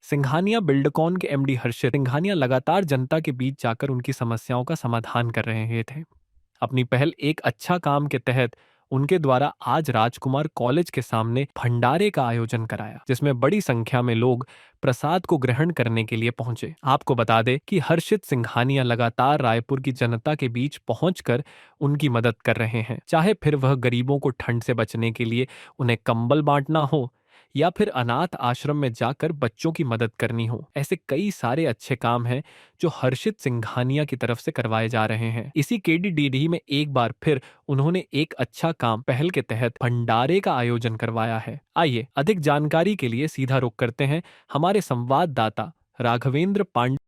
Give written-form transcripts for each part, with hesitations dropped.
Singhania Buildcon के MD हर्षित सिंघानिया लगातार जनता के बीच जाकर उनकी समस्याओं का समाधान कर रहे थे। अपनी पहल एक अच्छा काम के तहत उनके द्वारा आज राजकुमार कॉलेज के सामने भंडारे का आयोजन कराया, जिसमें बड़ी संख्या में लोग प्रसाद को ग्रहण करने के लिए पहुंचे। आपको बता दें कि हर्षित सिंघानिया लगातार रायपुर की जनता के बीच पहुंचकर उनकी मदद कर रहे हैं, चाहे फिर वह गरीबों को ठंड से बचने के लिए उन्हें कंबल बांटना हो या फिर अनाथ आश्रम में जाकर बच्चों की मदद करनी हो। ऐसे कई सारे अच्छे काम हैं जो हर्षित सिंघानिया की तरफ से करवाए जा रहे हैं। इसी केडीडीडी में एक बार फिर उन्होंने एक अच्छा काम पहल के तहत भंडारे का आयोजन करवाया है। आइए अधिक जानकारी के लिए सीधा रुख करते हैं हमारे संवाददाता राघवेंद्र पांडे।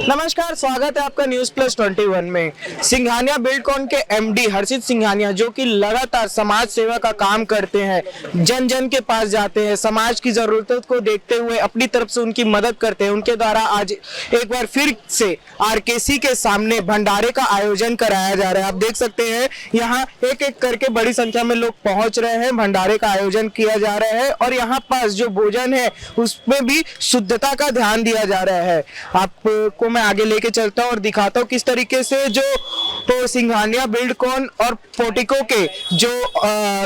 नमस्कार, स्वागत है आपका न्यूज प्लस 21 में। सिंघानिया बिल्डकॉन के एमडी हर्षित सिंघानिया जो कि लगातार समाज सेवा का काम करते हैं, जन जन के पास जाते हैं, समाज की जरूरतों को देखते हुए अपनी तरफ से उनकी मदद करते हैं। उनके द्वारा आज एक बार फिर से आरकेसी के सामने भंडारे का आयोजन कराया जा रहा है। आप देख सकते हैं यहाँ एक एक करके बड़ी संख्या में लोग पहुंच रहे हैं, भंडारे का आयोजन किया जा रहा है और यहाँ पास जो भोजन है उसमें भी शुद्धता का ध्यान दिया जा रहा है। आपको मैं आगे लेके चलता हूँ और दिखाता हूँ किस तरीके से जो सिंघानिया बिल्डकॉन और पोर्टिको के जो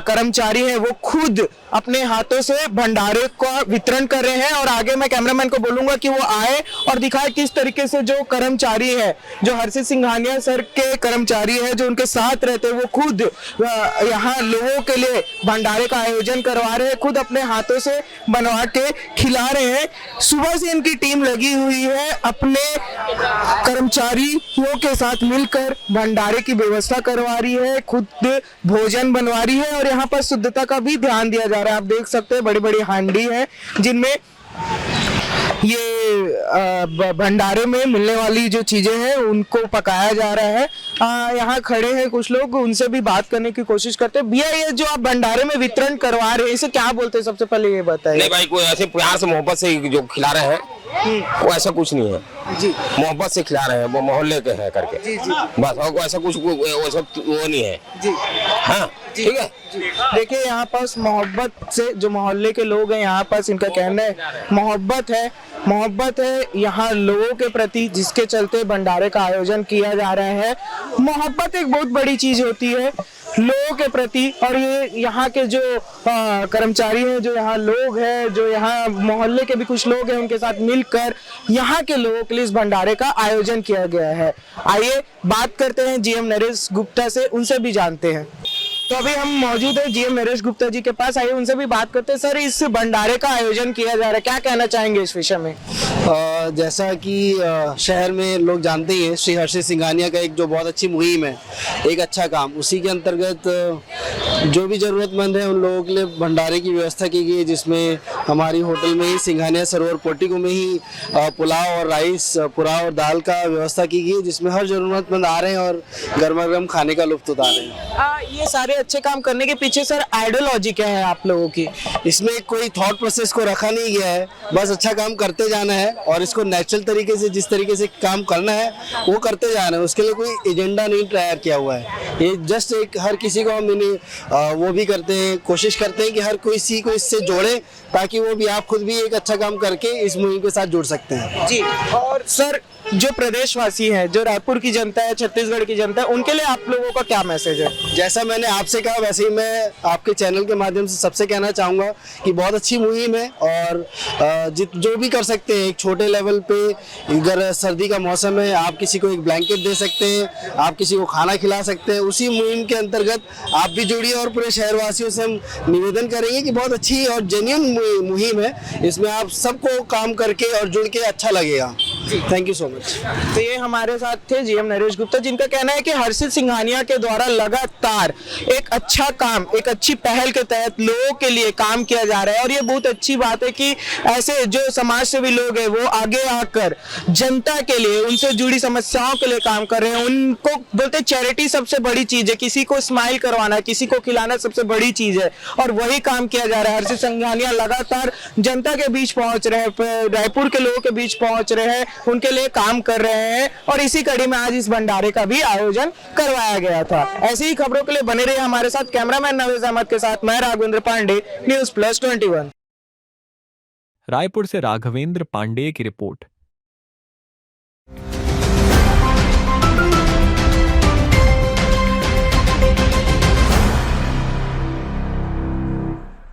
कर्मचारी हैं वो खुद अपने हाथों से भंडारे का वितरण कर रहे हैं। और आगे मैं कैमरामैन को बोलूंगा कि वो आए और दिखाए किस तरीके से जो कर्मचारी है, जो हर्षित सिंघानिया सर के कर्मचारी है, जो उनके साथ रहते हैं, वो खुद यहाँ लोगों के लिए भंडारे का आयोजन करवा रहे हैं, खुद अपने हाथों से बनवा के खिला रहे हैं। सुबह से इनकी टीम लगी हुई है अपने कर्मचारियों के साथ मिलकर भंडारे की व्यवस्था करवा रही है, खुद भोजन बनवा रही है और यहाँ पर शुद्धता का भी ध्यान दिया जा रहा है। आप देख सकते हैं बड़ी बड़ी हांडी है जिनमें ये भंडारे में मिलने वाली जो चीजें हैं उनको पकाया जा रहा है। यहाँ खड़े हैं कुछ लोग, उनसे भी बात करने की कोशिश करते हैं। भैया, ये जो आप भंडारे में वितरण करवा रहे हैं इसे क्या बोलते हैं, सबसे पहले ये बताइए। नहीं भाई, कोई ऐसे प्यार से मोहब्बत से जो खिला रहे हैं वो ऐसा कुछ नहीं है जी, मोहब्बत से खिला रहे हैं, वो मोहल्ले के हैं करके जी जी, बस और ऐसा कुछ वैसा वो नहीं है जी। हाँ ठीक है। देखिए यहाँ पास मोहब्बत से जो मोहल्ले के लोग हैं, यहाँ पास इनका कहना है मोहब्बत है यहाँ लोगों के प्रति, जिसके चलते भंडारे का आयोजन किया जा रहा है। मोहब्बत एक बहुत बड़ी चीज होती है लोगों के प्रति और ये यहाँ के जो कर्मचारी हैं, जो यहाँ लोग हैं, जो यहाँ मोहल्ले के भी कुछ लोग हैं, उनके साथ मिलकर यहाँ के लोगों के लिए इस भंडारे का आयोजन किया गया है। आइए बात करते हैं जीएम नरेश गुप्ता से, उनसे भी जानते हैं। तो अभी हम मौजूद है जीएम नरेश गुप्ता जी के पास, आइए उनसे भी बात करते हैं। सर, इस भंडारे का आयोजन किया जा रहा है, क्या कहना चाहेंगे इस विषय में? जैसा कि शहर में लोग जानते ही हैं, श्री हर्षित सिंघानिया का एक जो बहुत अच्छी मुहिम है, एक अच्छा काम, उसी के अंतर्गत जो भी ज़रूरतमंद है उन लोगों के लिए भंडारे की व्यवस्था की गई है, जिसमें हमारी होटल में ही सिंघानिया सरोवर पोर्टिको में ही पुलाव और राइस, पुलाव और दाल का व्यवस्था की गई है, जिसमें हर ज़रूरतमंद आ रहे हैं और गर्मा गर्म खाने का लुत्फ उठा रहे हैं। ये सारे अच्छे काम करने के पीछे सर आइडियोलॉजी क्या है आप लोगों की? इसमें कोई थॉट प्रोसेस को रखा नहीं गया है, बस अच्छा काम करते जाना है और इसको नेचुरल तरीके से, जिस तरीके से काम करना है वो करते जाना है। उसके लिए कोई एजेंडा नहीं तैयार किया हुआ है, ये जस्ट एक हर किसी को हम वो भी करते हैं, कोशिश करते हैं कि हर किसी को इससे जोड़े ताकि वो भी, आप खुद भी एक अच्छा काम करके इस मुहिम के साथ जुड़ सकते हैं जी। और सर, जो प्रदेशवासी हैं, जो रायपुर की जनता है, छत्तीसगढ़ की जनता है, उनके लिए आप लोगों का क्या मैसेज है? जैसा मैंने आपसे कहा वैसे ही मैं आपके चैनल के माध्यम से सबसे कहना चाहूँगा कि बहुत अच्छी मुहिम है और जो भी कर सकते हैं एक छोटे लेवल पे, अगर सर्दी का मौसम है आप किसी को एक ब्लैंकेट दे सकते हैं, आप किसी को खाना खिला सकते हैं, उसी मुहिम के अंतर्गत आप भी जुड़िए और पूरे शहरवासियों से हम निवेदन करेंगे कि बहुत अच्छी और जेन्युइन मुहिम है, इसमें आप सबको काम करके और जुड़ के अच्छा लगेगा। Thank you so much. तो ये हमारे साथ थे जीएम नरेश गुप्ता, जिनका कहना है कि हर्षित सिंघानिया के द्वारा लगातार एक अच्छा काम, एक अच्छी पहल के तहत लोगों के लिए काम किया जा रहा है और ये बहुत अच्छी बात है कि ऐसे जो समाज सेवी लोग हैं वो आगे आकर जनता के लिए, उनसे जुड़ी समस्याओं के लिए काम कर रहे हैं। उनको बोलते चैरिटी सबसे बड़ी चीज है, किसी को स्माइल करवाना, किसी को खिलाना सबसे बड़ी चीज है और वही काम किया जा रहा है। हर्षित सिंघानिया लगातार जनता के बीच पहुंच रहे हैं, रायपुर के लोगों के बीच पहुंच रहे हैं, उनके लिए काम कर रहे हैं और इसी कड़ी में आज इस भंडारे का भी आयोजन करवाया गया था। ऐसी ही खबरों के लिए बने रहिए हमारे साथ। कैमरामैन नवेज अहमद के साथ मैं राघवेंद्र पांडे, न्यूज प्लस 21। रायपुर से राघवेंद्र पांडेय की रिपोर्ट।